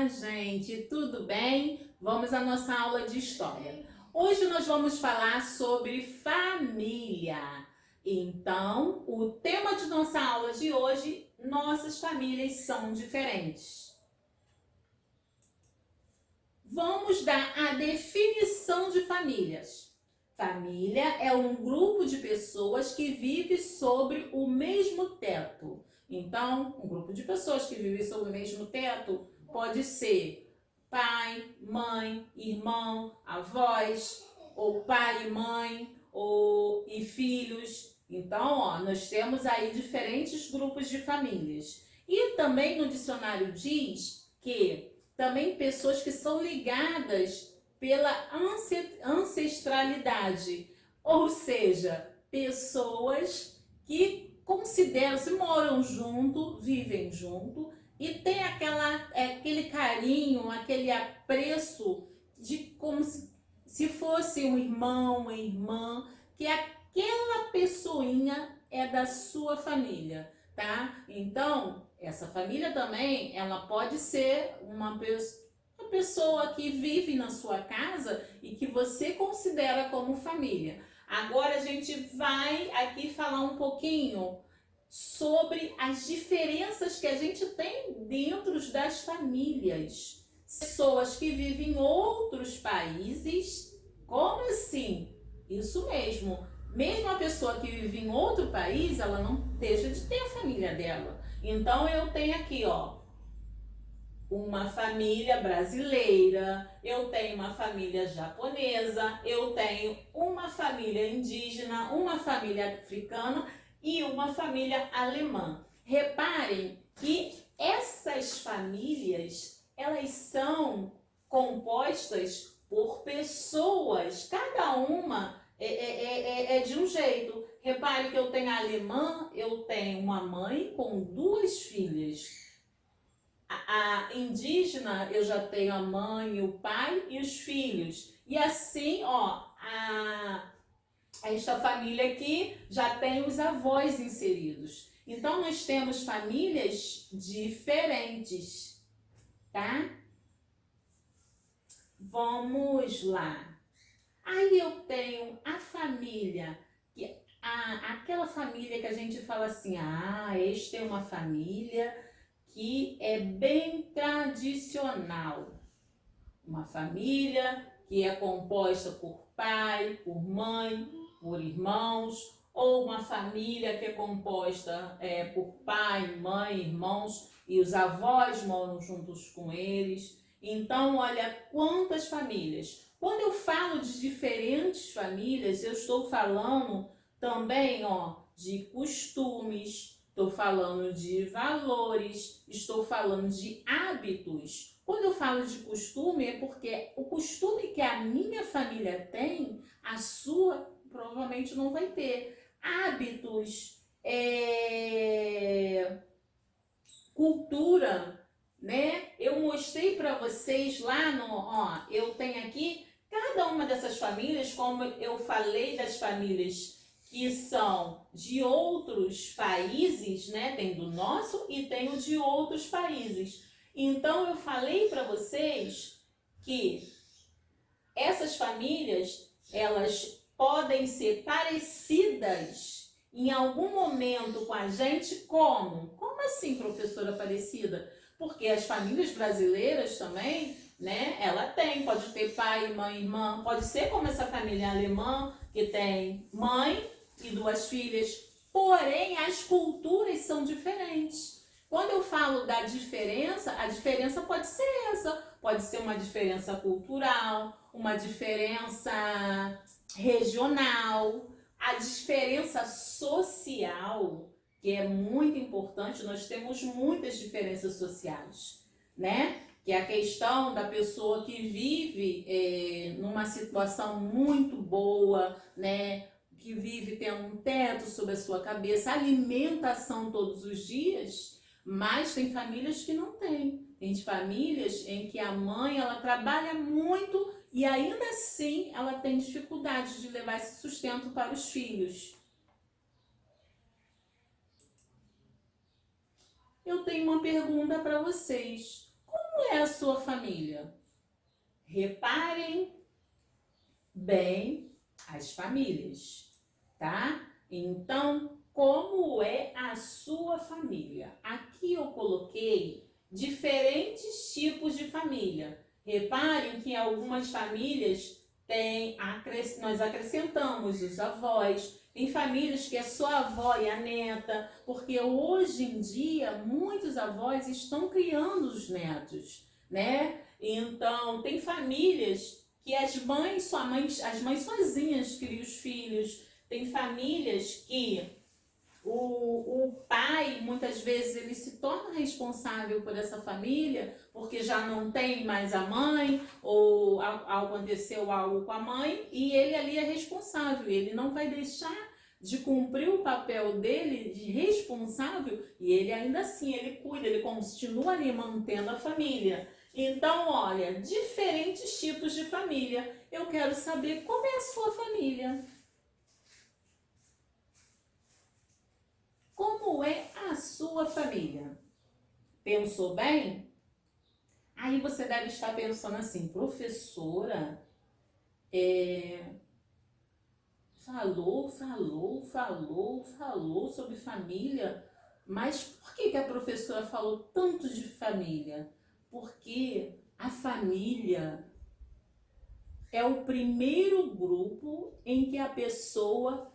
gente, tudo bem? Vamos à nossa aula de história. Hoje nós vamos falar sobre família. Então, o tema de nossa aula de hoje, nossas famílias são diferentes. Vamos dar a definição de famílias. Família é um grupo de pessoas que vive sobre o mesmo teto. Então, um grupo de pessoas que vivem sob o mesmo teto pode ser pai, mãe, irmão, avós, ou pai e mãe, e filhos. Então, nós temos aí diferentes grupos de famílias. E também no dicionário diz que também pessoas que são ligadas pela ancestralidade, ou seja, pessoas que consideram-se, moram junto, vivem junto e tem aquele carinho, aquele apreço de como se fosse um irmão, uma irmã, que aquela pessoinha é da sua família, tá? Então, essa família também, ela pode ser uma pessoa que vive na sua casa e que você considera como família. Agora a gente vai aqui falar um pouquinho sobre as diferenças que a gente tem dentro das famílias. Pessoas que vivem em outros países, como assim? Isso mesmo. Mesmo a pessoa que vive em outro país, ela não deixa de ter a família dela. Então eu tenho aqui, uma família brasileira, eu tenho uma família japonesa, eu tenho uma família indígena, uma família africana e uma família alemã. Reparem que essas famílias, elas são compostas por pessoas, cada uma é de um jeito. Repare que eu tenho a alemã, eu tenho uma mãe com duas filhas. A indígena, eu já tenho a mãe, o pai e os filhos. E assim, esta família aqui já tem os avós inseridos. Então, nós temos famílias diferentes, tá? Vamos lá. Aí eu tenho a família, aquela família que a gente fala assim, esta é uma família que é bem tradicional. Uma família que é composta por pai, por mãe, por irmãos, ou uma família que é composta por pai, mãe, irmãos e os avós moram juntos com eles. Então, olha quantas famílias. Quando eu falo de diferentes famílias, eu estou falando também, de costumes, estou falando de valores, estou falando de hábitos. Quando eu falo de costume, é porque o costume que a minha família tem, a sua provavelmente não vai ter. Hábitos, cultura, né? Eu mostrei para vocês lá eu tenho aqui cada uma dessas famílias, como eu falei das famílias que são de outros países, né? Tem do nosso e tem o de outros países. Então eu falei para vocês que essas famílias, elas podem ser parecidas em algum momento com a gente, como? Como assim, professora Aparecida? Porque as famílias brasileiras também, né? Ela pode ter pai, mãe, irmã, pode ser como essa família alemã, que tem mãe e duas filhas, porém as culturas são diferentes. Quando eu falo da diferença, a diferença pode ser essa, pode ser uma diferença cultural, uma diferença regional, a diferença social, que é muito importante. Nós temos muitas diferenças sociais, né? Que é a questão da pessoa que vive numa situação muito boa, né? Que vive tendo um teto sobre a sua cabeça, alimentação todos os dias, mas tem famílias que não têm. Tem famílias em que a mãe, ela trabalha muito e ainda assim ela tem dificuldade de levar esse sustento para os filhos. Eu tenho uma pergunta para vocês. Como é a sua família? Reparem bem as famílias, tá? Então, como é a sua família? Aqui eu coloquei diferentes tipos de família. Reparem que em algumas famílias nós acrescentamos os avós. Tem famílias que é só a avó e a neta, porque hoje em dia muitos avós estão criando os netos, né? Então, tem famílias que as mães sozinhas criam os filhos. Tem famílias que o pai, muitas vezes, ele se torna responsável por essa família, porque já não tem mais a mãe, ou aconteceu algo com a mãe, e ele ali é responsável. Ele não vai deixar de cumprir o papel dele de responsável, e ele ainda assim, ele cuida, ele continua ali mantendo a família. Então, olha, diferentes tipos de família. Eu quero saber como é a sua família. Como é a sua família? Pensou bem? Aí você deve estar pensando assim, professora, falou sobre família, mas por que a professora falou tanto de família? Porque a família é o primeiro grupo em que a pessoa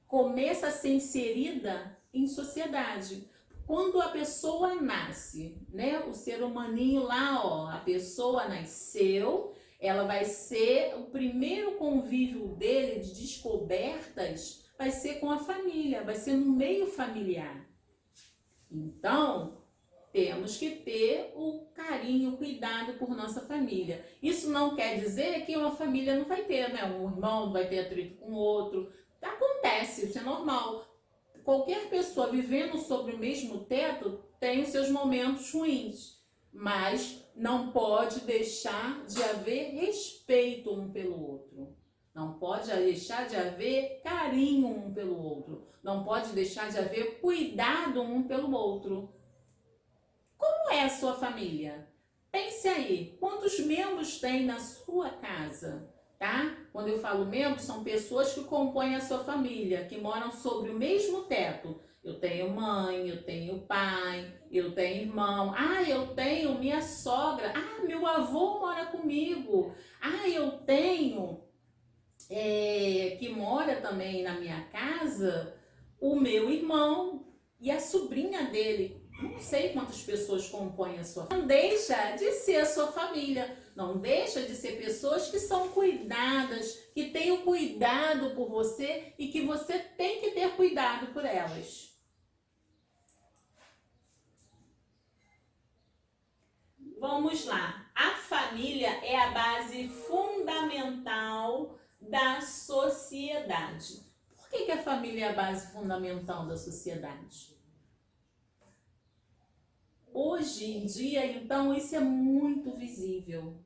começa a ser inserida em sociedade. Quando a pessoa nasce, né, o ser humaninho lá, ó, a pessoa nasceu, ela vai ser, o primeiro convívio dele de descobertas vai ser com a família, vai ser no meio familiar. Então, temos que ter o carinho, o cuidado por nossa família. Isso não quer dizer que uma família não vai ter, né? Um irmão não vai ter atrito com o outro. Acontece, isso é normal. Qualquer pessoa vivendo sobre o mesmo teto tem os seus momentos ruins, mas não pode deixar de haver respeito um pelo outro. Não pode deixar de haver carinho um pelo outro. Não pode deixar de haver cuidado um pelo outro. Como é a sua família? Pense aí, quantos membros tem na sua casa? Tá? Quando eu falo membros, são pessoas que compõem a sua família, que moram sobre o mesmo teto. Eu tenho mãe, eu tenho pai, eu tenho irmão. Ah, eu tenho minha sogra. Ah, meu avô mora comigo. Ah, eu tenho, que mora também na minha casa, o meu irmão e a sobrinha dele. Não sei quantas pessoas compõem a sua família. Não deixa de ser a sua família. Não deixa de ser pessoas que são cuidadas, que tenham cuidado por você e que você tem que ter cuidado por elas. Vamos lá. A família é a base fundamental da sociedade. Por que a família é a base fundamental da sociedade? Hoje em dia, então, isso é muito visível.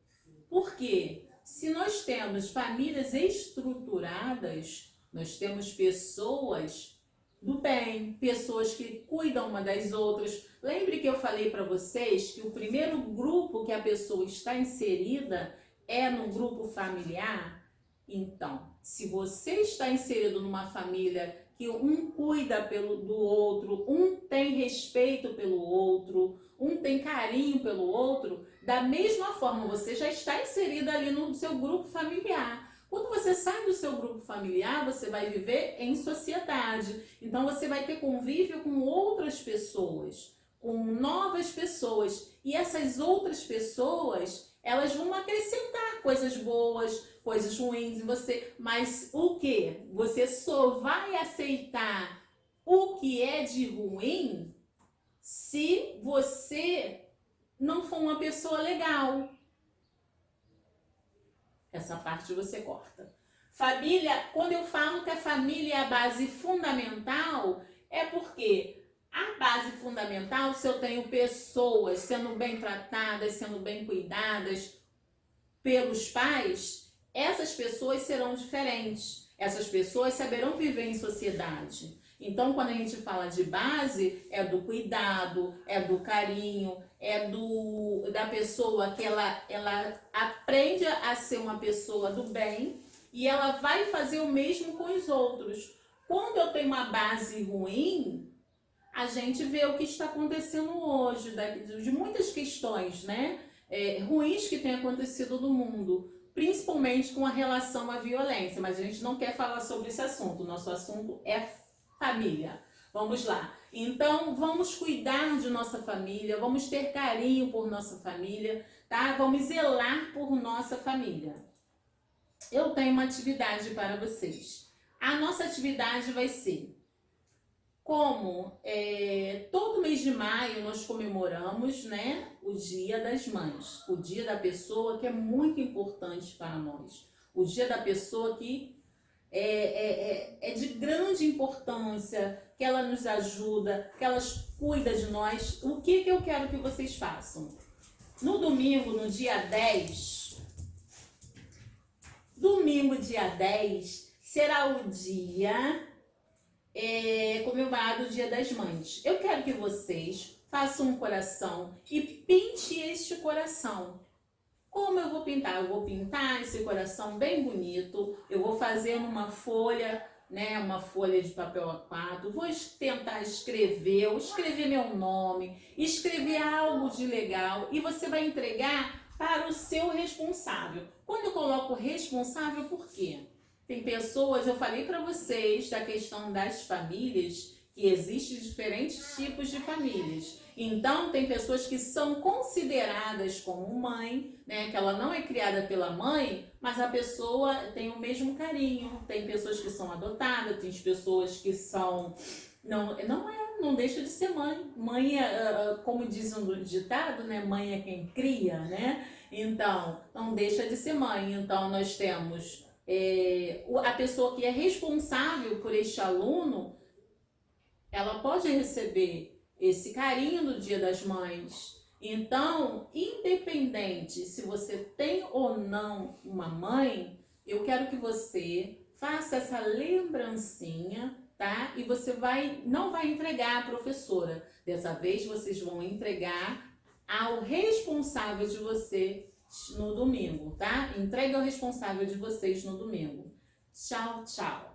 Porque se nós temos famílias estruturadas, nós temos pessoas do bem, pessoas que cuidam uma das outras. Lembre que eu falei para vocês que o primeiro grupo que a pessoa está inserida é no grupo familiar? Então, se você está inserido numa família que um cuida do outro, um tem respeito pelo outro, um tem carinho pelo outro, da mesma forma você já está inserida ali no seu grupo familiar. Quando você sai do seu grupo familiar, você vai viver em sociedade. Então você vai ter convívio com outras pessoas, com novas pessoas. E essas outras pessoas, elas vão acrescentar coisas boas, coisas ruins em você. Mas o que? Você só vai aceitar o que é de ruim se você não for uma pessoa legal. Essa parte você corta. Família, quando eu falo que a família é a base fundamental, é porque a base fundamental, se eu tenho pessoas sendo bem tratadas, sendo bem cuidadas pelos pais, essas pessoas serão diferentes. Essas pessoas saberão viver em sociedade. Então, quando a gente fala de base, é do cuidado, é do carinho, é da pessoa que ela aprende a ser uma pessoa do bem e ela vai fazer o mesmo com os outros. Quando eu tenho uma base ruim, a gente vê o que está acontecendo hoje, de muitas questões, né? Ruins que têm acontecido no mundo, principalmente com a relação à violência, mas a gente não quer falar sobre esse assunto, o nosso assunto é família. Vamos lá. Então, vamos cuidar de nossa família, vamos ter carinho por nossa família, tá? Vamos zelar por nossa família. Eu tenho uma atividade para vocês. A nossa atividade vai ser como todo mês de maio nós comemoramos, né, o Dia das Mães, o dia da pessoa que é muito importante para nós, o dia da pessoa que é de grande importância, que ela nos ajuda, que ela cuida de nós. O que eu quero que vocês façam? No domingo, no dia 10, domingo, dia 10, será o dia comemorado o Dia das Mães. Eu quero que vocês façam um coração e pinte este coração. Como eu vou pintar? Eu vou pintar esse coração bem bonito. Eu vou fazer numa folha, né, uma folha de papel A4. Vou tentar escrever meu nome, escrever algo de legal e você vai entregar para o seu responsável. Quando eu coloco responsável, por quê? Tem pessoas, eu falei para vocês da questão das famílias, que existem diferentes tipos de famílias. Então, tem pessoas que são consideradas como mãe, né? Que ela não é criada pela mãe, mas a pessoa tem o mesmo carinho. Tem pessoas que são adotadas, tem pessoas que são... Não deixa de ser mãe. Mãe, como diz um ditado, né? Mãe é quem cria, né? Então, não deixa de ser mãe. Então, nós temos... a pessoa que é responsável por este aluno, ela pode receber esse carinho no Dia das Mães. Então, independente se você tem ou não uma mãe, eu quero que você faça essa lembrancinha, tá? E você não vai entregar à professora. Dessa vez, vocês vão entregar ao responsável de você no domingo, tá? Entregue ao responsável de vocês no domingo. Tchau, tchau.